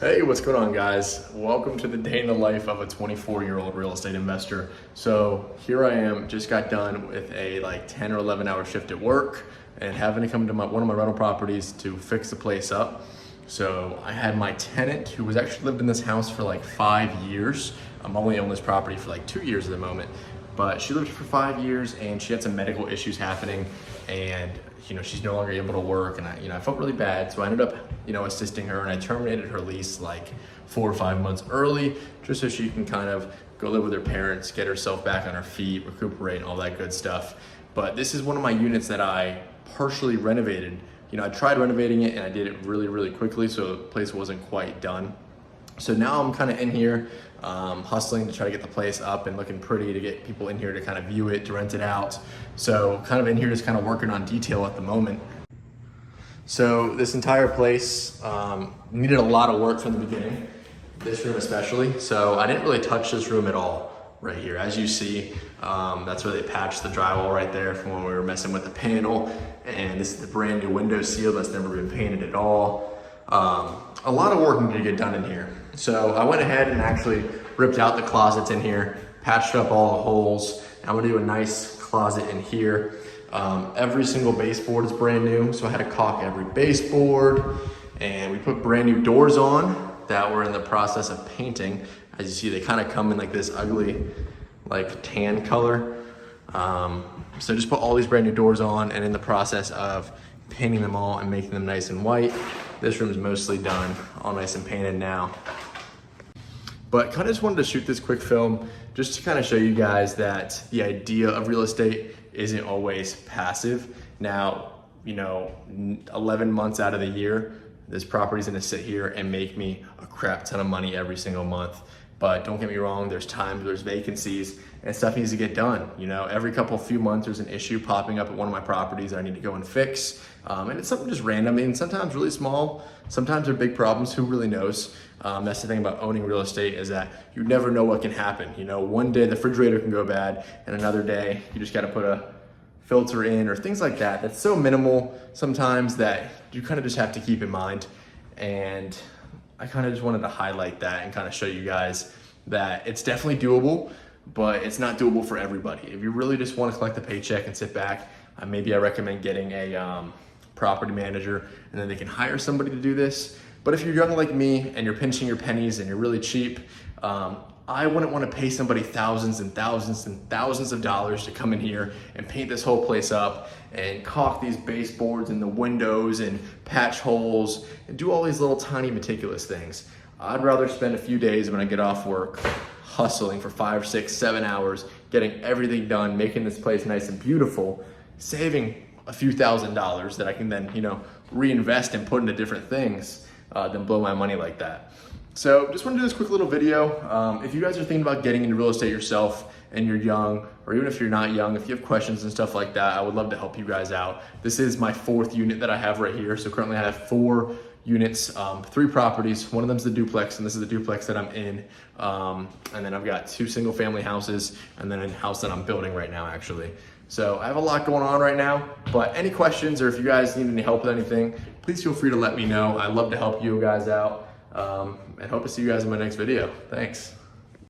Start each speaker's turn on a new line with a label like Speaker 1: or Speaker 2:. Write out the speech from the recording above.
Speaker 1: Hey, what's going on, guys? Welcome to the day in the life of a 24-year-old real estate investor. So here I am, just got done with a 10 or 11 hour shift at work and having to come to one of my rental properties to fix the place up. So I had my tenant, who was actually lived in this house for 5 years. I'm only on this property for 2 years at the moment, but she lived here for 5 years and she had some medical issues happening, and she's no longer able to work, and I felt really bad. So I ended up assisting her, and I terminated her lease 4 or 5 months early, just so she can kind of go live with her parents, get herself back on her feet, recuperate, and all that good stuff. But this is one of my units that I partially renovated. I tried renovating it and I did it really, really quickly, so the place wasn't quite done. So now I'm kind of in here hustling to try to get the place up and looking pretty, to get people in here to kind of view it, to rent it out. So kind of in here just kind of working on detail at the moment. So this entire place needed a lot of work from the beginning, this room especially. So I didn't really touch this room at all right here. As you see, that's where they patched the drywall right there from when we were messing with the panel. And this is the brand new window seal that's never been painted at all. A lot of work needed to get done in here. So I went ahead and actually ripped out the closets in here, patched up all the holes. I'm gonna do a nice closet in here. Every single baseboard is brand new, so I had to caulk every baseboard, and we put brand new doors on that we're in the process of painting. As you see, they kind of come in this ugly tan color. So just put all these brand new doors on, and in the process of painting them all and making them nice and white. This room's mostly done, all nice and painted now. But kind of just wanted to shoot this quick film just to kind of show you guys that the idea of real estate isn't always passive. Now, 11 months out of the year, this property's gonna sit here and make me a crap ton of money every single month. But don't get me wrong, there's times there's vacancies and stuff needs to get done. Every few months there's an issue popping up at one of my properties that I need to go and fix. And it's something just random, and sometimes really small, sometimes they're big problems, who really knows? That's the thing about owning real estate, is that you never know what can happen. One day the refrigerator can go bad, and another day you just gotta put a filter in, or things like that. That's so minimal sometimes that you kind of just have to keep in mind. And I kind of just wanted to highlight that and kind of show you guys that it's definitely doable, but it's not doable for everybody. If you really just want to collect the paycheck and sit back, maybe I recommend getting a property manager, and then they can hire somebody to do this. But if you're young like me and you're pinching your pennies and you're really cheap, I wouldn't want to pay somebody thousands and thousands and thousands of dollars to come in here and paint this whole place up and caulk these baseboards and the windows and patch holes and do all these little tiny meticulous things. I'd rather spend a few days when I get off work hustling for 5, 6, 7 hours, getting everything done, making this place nice and beautiful, saving a few $1,000s that I can then, reinvest and put into different things, than blow my money like that. So just want to do this quick little video. If you guys are thinking about getting into real estate yourself and you're young, or even if you're not young, if you have questions and stuff like that, I would love to help you guys out. This is my 4th unit that I have right here. So currently I have 4 units, 3 properties. One of them's the duplex, and this is the duplex that I'm in. And then I've got 2 single family houses, and then a house that I'm building right now, actually. So I have a lot going on right now, but any questions, or if you guys need any help with anything, please feel free to let me know. I'd love to help you guys out. And hope to see you guys in my next video. Thanks.